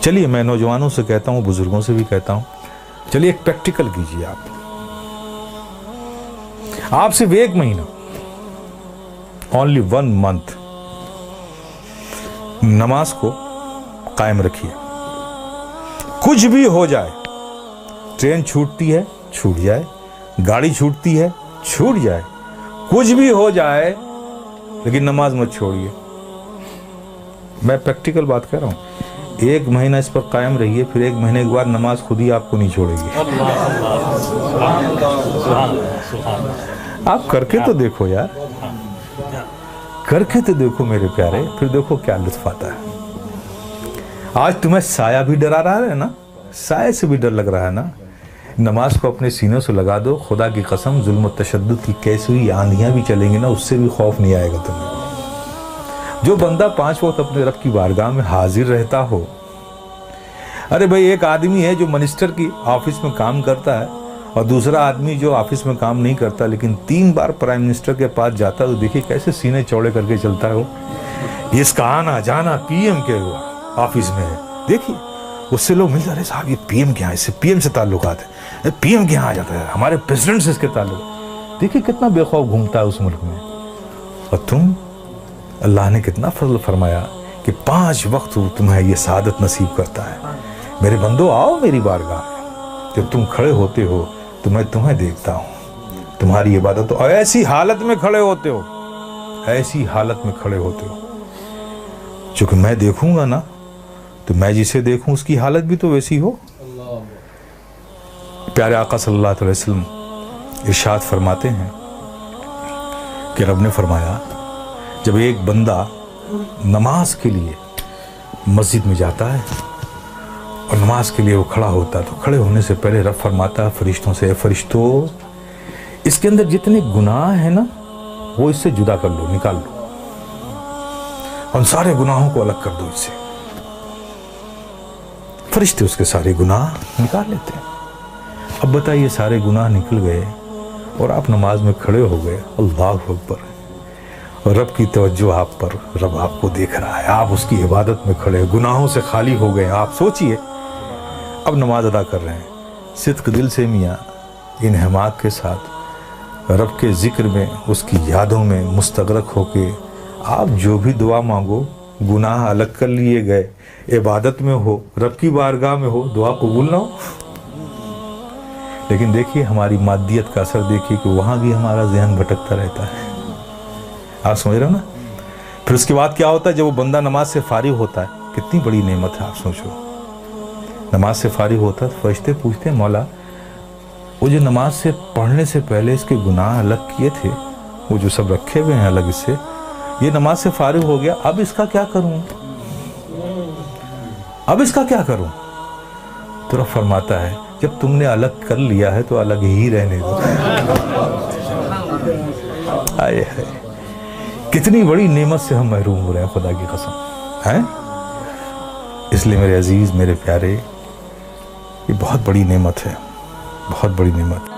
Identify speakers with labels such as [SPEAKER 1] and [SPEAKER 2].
[SPEAKER 1] چلیے میں نوجوانوں سے کہتا ہوں، بزرگوں سے بھی کہتا ہوں، چلیے ایک پریکٹیکل کیجیے آپ صرف 1 مہینہ، only 1 month نماز کو قائم رکھیے. کچھ بھی ہو جائے، ٹرین چھوٹتی ہے چھوٹ جائے، گاڑی چھوٹتی ہے چھوٹ جائے، کچھ بھی ہو جائے، لیکن نماز مت چھوڑیے. میں پریکٹیکل بات کہہ رہا ہوں. 1 مہینہ اس پر قائم رہیے، پھر 1 مہینے کے بعد نماز خود ہی آپ کو نہیں چھوڑے گی. آپ کر کے تو دیکھو یار، کر کے تو دیکھو میرے پیارے، پھر دیکھو کیا لطف آتا ہے. آج تمہیں سایہ بھی ڈرا رہا ہے نا، سایہ سے بھی ڈر لگ رہا ہے نا، نماز کو اپنے سینوں سے لگا دو. خدا کی قسم ظلم و تشدد کی کیسی ہوئی آندھیاں بھی چلیں گی نا، اس سے بھی خوف نہیں آئے گا تمہیں. جو بندہ 5 وقت اپنے رب کی بارگاہ میں حاضر رہتا ہو. ارے بھائی، ایک آدمی ہے جو منسٹر کی آفس میں کام کرتا ہے، اور دوسرا آدمی جو آفس میں کام نہیں کرتا لیکن 3 بار پرائم منسٹر کے پاس جاتا ہے، تو دیکھیے کیسے سینے چوڑے کر کے چلتا ہے وہ. اس کا آنا جانا پی ایم کے آفس میں ہے. دیکھیے اس سے لوگ ملتے، ارے صاحب یہ پی ایم کے یہاں، اس سے پی ایم سے تعلقات ہیں، پی ایم کے یہاں آ جاتا ہے، ہمارے پریزیڈنٹ سے اس کے تعلق. دیکھیے کتنا بے خوف گھومتا ہے اس ملک میں. اور تم، اللہ نے کتنا فضل فرمایا کہ 5 وقت تمہیں یہ سعادت نصیب کرتا ہے. میرے بندو آؤ میری بارگاہ میں، جب تم کھڑے ہوتے ہو تو میں تمہیں دیکھتا ہوں، تمہاری عبادت. اور ایسی حالت میں کھڑے ہوتے ہو، ایسی حالت میں کھڑے ہوتے ہو، چونکہ میں دیکھوں گا نا تو میں جسے دیکھوں اس کی حالت بھی تو ویسی ہو. پیارے آقا صلی اللہ علیہ وسلم ارشاد فرماتے ہیں کہ رب نے فرمایا، جب ایک بندہ نماز کے لیے مسجد میں جاتا ہے اور نماز کے لیے وہ کھڑا ہوتا ہے، تو کھڑے ہونے سے پہلے رب فرماتا ہے فرشتوں سے، اے فرشتوں، اس کے اندر جتنے گناہ ہیں نا وہ اس سے جدا کر لو، نکال لو، ان سارے گناہوں کو الگ کر دو اس سے. فرشتے اس کے سارے گناہ نکال لیتے ہیں. اب بتائیے، سارے گناہ نکل گئے اور آپ نماز میں کھڑے ہو گئے، اللہ اکبر، اور رب کی توجہ آپ پر، رب آپ کو دیکھ رہا ہے، آپ اس کی عبادت میں کھڑے، گناہوں سے خالی ہو گئے. آپ سوچئے اب نماز ادا کر رہے ہیں صدق دل سے، میاں انہماک کے ساتھ، رب کے ذکر میں، اس کی یادوں میں مستغرق ہو کے آپ جو بھی دعا مانگو، گناہ الگ کر لیے گئے، عبادت میں ہو، رب کی بارگاہ میں ہو، دعا قبول نہ ہو. لیکن دیکھیے ہماری مادیت کا اثر دیکھیے کہ وہاں بھی ہمارا ذہن بھٹکتا رہتا ہے. آپ سمجھ رہے ہو نا. پھر اس کے بعد کیا ہوتا ہے، جب وہ بندہ نماز سے فارغ ہوتا ہے، کتنی بڑی نعمت ہے آپ سوچو. نماز سے فارغ ہوتا ہے تو فرشتے پوچھتے ہیں، مولا وہ جو نماز سے پڑھنے سے پہلے اس کے گناہ الگ کیے تھے، وہ جو سب رکھے ہوئے ہیں الگ، اس سے یہ نماز سے فارغ ہو گیا، اب اس کا کیا کروں، اب اس کا کیا کروں. تو رب فرماتا ہے، جب تم نے الگ کر لیا ہے تو الگ ہی رہنے دو. آئے ہے، کتنی بڑی نعمت سے ہم محروم ہو رہے ہیں، خدا کی قسم ہیں. اس لیے میرے عزیز، میرے پیارے، یہ بہت بڑی نعمت ہے، بہت بڑی نعمت.